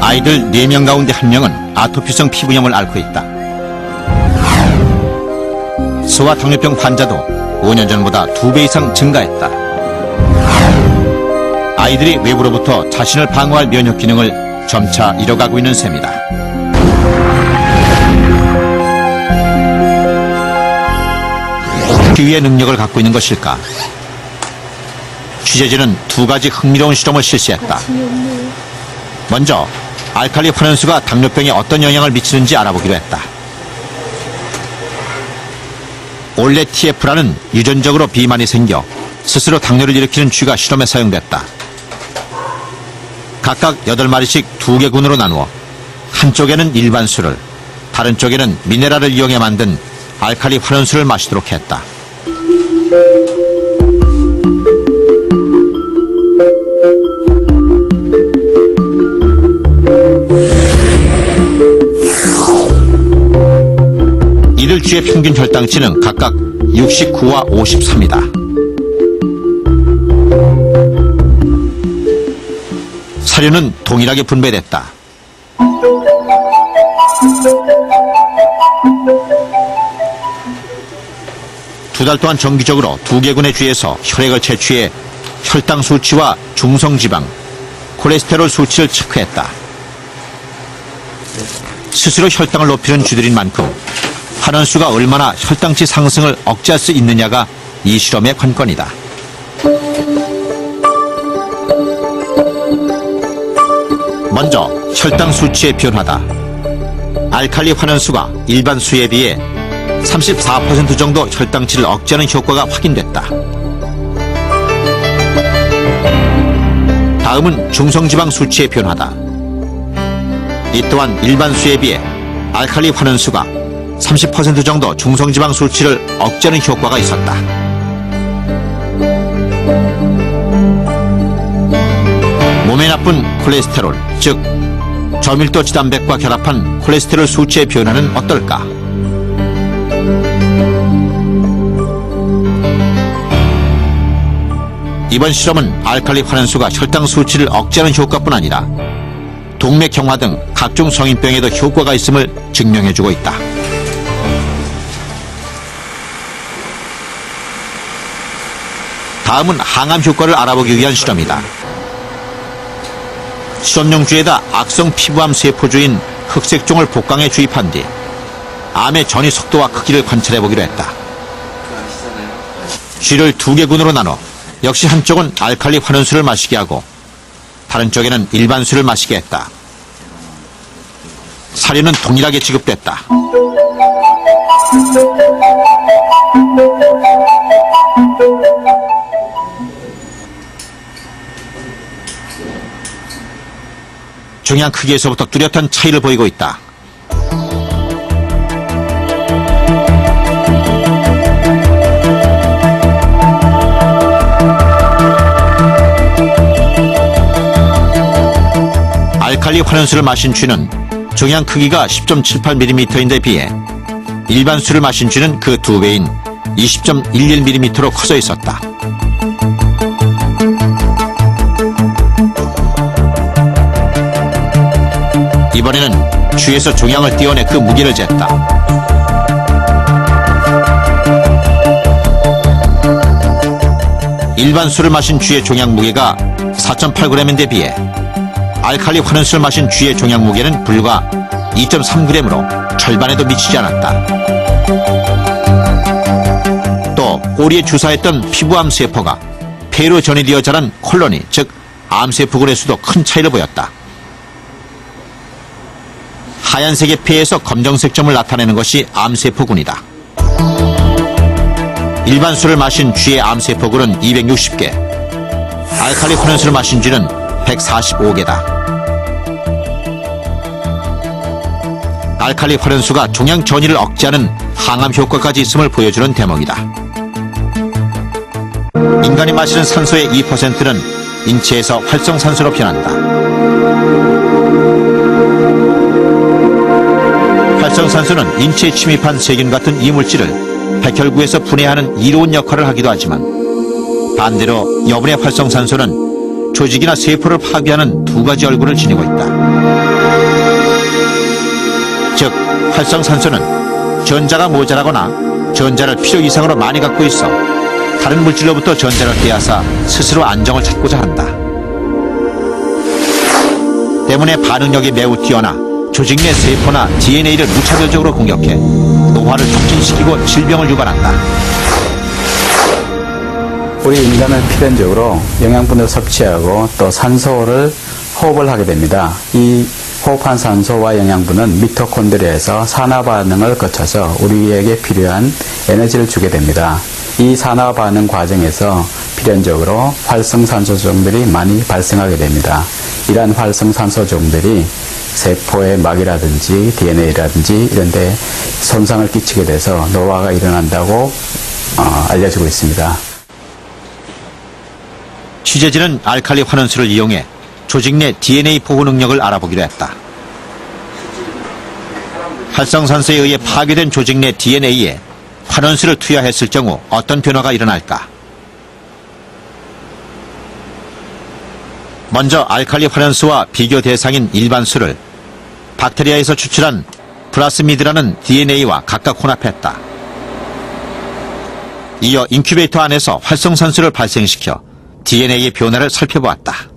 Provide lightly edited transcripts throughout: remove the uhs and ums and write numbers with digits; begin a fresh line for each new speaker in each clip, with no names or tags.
아이들 4명 가운데 1명은 아토피성 피부염을 앓고 있다. 소아 당뇨병 환자도 5년 전보다 2배 이상 증가했다. 아이들이 외부로부터 자신을 방어할 면역 기능을 점차 잃어가고 있는 셈이다. 비위의 능력을 갖고 있는 것일까? 취재진은 2가지 흥미로운 실험을 실시했다. 먼저 알칼리 환원수가 당뇨병에 어떤 영향을 미치는지 알아보기로 했다. 올레TF라는 유전적으로 비만이 생겨 스스로 당뇨를 일으키는 쥐가 실험에 사용됐다. 각각 8마리씩 2개 군으로 나누어 한쪽에는 일반 수를, 다른 쪽에는 미네랄을 이용해 만든 알칼리 환원수를 마시도록 했다. 이들 쥐의 평균 혈당치는 각각 69와 53이다. 사료는 동일하게 분배됐다. 두 달 동안 정기적으로 2개 군의 쥐에서 혈액을 채취해 혈당 수치와 중성지방, 콜레스테롤 수치를 체크했다. 스스로 혈당을 높이는 쥐들인 만큼 환원수가 얼마나 혈당치 상승을 억제할 수 있느냐가 이 실험의 관건이다. 먼저 혈당 수치의 변화다. 알칼리 환원수가 일반 수에 비해 34% 정도 혈당치를 억제하는 효과가 확인됐다. 다음은 중성지방 수치의 변화다. 이 또한 일반 수에 비해 알칼리 환원수가 30% 정도 중성지방 수치를 억제하는 효과가 있었다. 몸에 나쁜 콜레스테롤, 즉 저밀도 지단백과 결합한 콜레스테롤 수치의 변화는 어떨까? 이번 실험은 알칼리 환원수가 혈당 수치를 억제하는 효과뿐 아니라 동맥경화 등 각종 성인병에도 효과가 있음을 증명해주고 있다. 다음은 항암 효과를 알아보기 위한 실험이다. 실험용 쥐에다 악성 피부암 세포주인 흑색종을 복강에 주입한 뒤 암의 전이 속도와 크기를 관찰해보기로 했다. 쥐를 2개 군으로 나눠 역시 한쪽은 알칼리 환원수를 마시게 하고 다른 쪽에는 일반 수를 마시게 했다. 사료는 동일하게 지급됐다. 종양 크기에서부터 뚜렷한 차이를 보이고 있다. 알칼리 환원수를 마신 쥐는 종양 크기가 10.78mm인데 비해 일반 수를 마신 쥐는 그 2배인 20.11mm로 커져 있었다. 이번에는 쥐에서 종양을 떼어내 그 무게를 쟀다. 일반 수를 마신 쥐의 종양 무게가 4.8g인데 비해 알칼리 환원수를 마신 쥐의 종양 무게는 불과 2.3g으로 절반에도 미치지 않았다. 또 꼬리에 주사했던 피부암 세포가 폐로 전이되어 자란 콜로니, 즉 암세포군의 수도 큰 차이를 보였다. 하얀색의 폐에서 검정색 점을 나타내는 것이 암세포군이다. 일반 수를 마신 쥐의 암세포군은 260개, 알칼리 환원수를 마신 쥐는 145개다. 알칼리 환원수가 종양 전이를 억제하는 항암 효과까지 있음을 보여주는 대목이다. 인간이 마시는 산소의 2%는 인체에서 활성산소로 변한다. 활성산소는 인체에 침입한 세균 같은 이물질을 백혈구에서 분해하는 이로운 역할을 하기도 하지만 반대로 여분의 활성산소는 조직이나 세포를 파괴하는 2가지 얼굴을 지니고 있다. 즉 활성산소는 전자가 모자라거나 전자를 필요 이상으로 많이 갖고 있어 다른 물질로부터 전자를 빼앗아 스스로 안정을 찾고자 한다. 때문에 반응력이 매우 뛰어나 조직 내 세포나 DNA를 무차별적으로 공격해 노화를 촉진시키고 질병을 유발한다.
우리 인간은 필연적으로 영양분을 섭취하고 또 산소를 호흡을 하게 됩니다. 이 호흡한 산소와 영양분은 미토콘드리아에서 산화 반응을 거쳐서 우리에게 필요한 에너지를 주게 됩니다. 이 산화 반응 과정에서 필연적으로 활성산소종들이 많이 발생하게 됩니다. 이러한 활성산소종들이 세포의 막이라든지 DNA라든지 이런 데 손상을 끼치게 돼서 노화가 일어난다고 알려지고 있습니다.
취재진은 알칼리 환원수를 이용해 조직 내 DNA 보호 능력을 알아보기로 했다. 활성산소에 의해 파괴된 조직 내 DNA에 환원수를 투여했을 경우 어떤 변화가 일어날까? 먼저 알칼리 환원수와 비교 대상인 일반수를 박테리아에서 추출한 플라스미드라는 DNA와 각각 혼합했다. 이어 인큐베이터 안에서 활성산소를 발생시켜 DNA의 변화를 살펴보았다.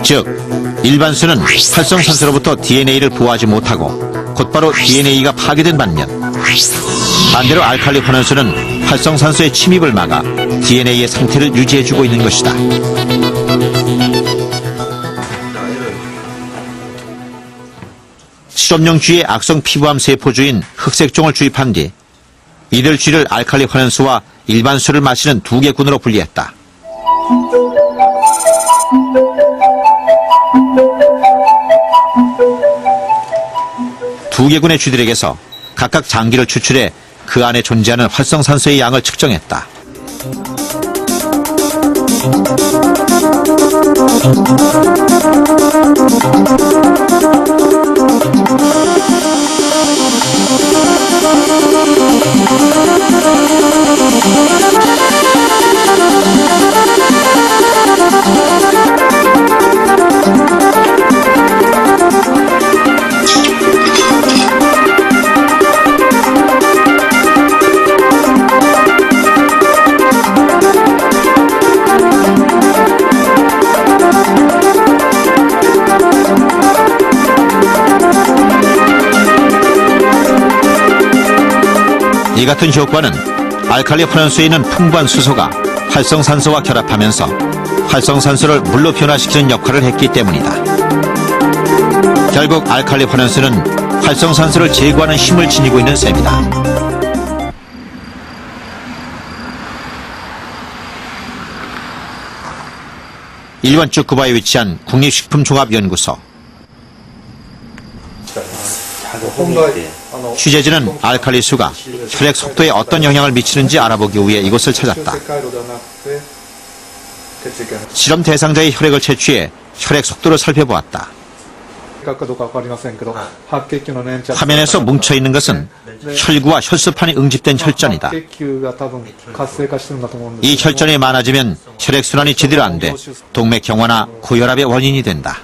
즉, 일반수는 활성산소로부터 DNA를 보호하지 못하고 곧바로 DNA가 파괴된 반면 반대로 알칼리 환원수는 활성산소의 침입을 막아 DNA의 상태를 유지해주고 있는 것이다. 실험용 쥐의 악성 피부암 세포주인 흑색종을 주입한 뒤 이들 쥐를 알칼리 환원수와 일반수를 마시는 두 개군으로 분리했다. 두 개군의 쥐들에게서 각각 장기를 추출해 그 안에 존재하는 활성산소의 양을 측정했다. 이 같은 효과는 알칼리 환원수에 있는 풍부한 수소가 활성산소와 결합하면서 활성산소를 물로 변화시키는 역할을 했기 때문이다. 결국 알칼리 환원수는 활성산소를 제거하는 힘을 지니고 있는 셈이다. 일본 쭈쿠바에 위치한 국립식품종합연구소. 취재진은 알칼리수가 혈액 속도에 어떤 영향을 미치는지 알아보기 위해 이곳을 찾았다. 실험 대상자의 혈액을 채취해 혈액 속도를 살펴보았다. 화면에서 뭉쳐있는 것은 혈구와 혈소판이 응집된 혈전이다. 이 혈전이 많아지면 혈액순환이 제대로 안 돼 동맥경화나 고혈압의 원인이 된다.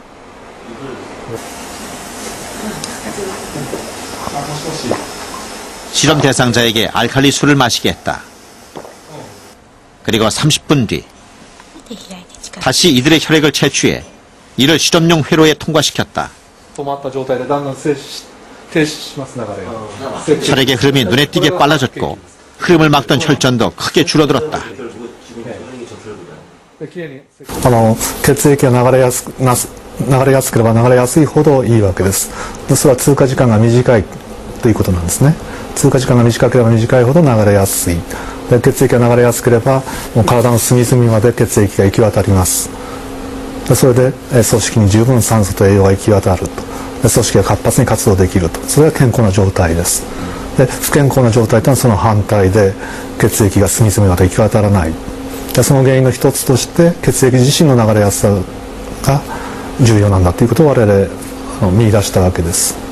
실험 대상자에게 알칼리 수를 마시게 했다. 그리고 30분 뒤 다시 이들의 혈액을 채취해 이를 실험용 회로에 통과시켰다. 혈액의 흐름이 눈에 띄게 빨라졌고 흐름을 막던 혈전도 크게 줄어들었다.
血液が流れやすければ流れやすいほどいいわけです。それは通過時間が短いということなんですね。通過時間が短ければ短いほど流れやすい。で血液が流れやすければもう体の隅々まで血液が行き渡ります。でそれで組織に十分酸素と栄養が行き渡ると。組織が活発に活動できると、それが健康な状態です。で不健康な状態というのはその反対で、血液が隅々まで行き渡らない。でその原因の一つとして血液自身の流れやすさが重要なんだということを我々見出したわけです。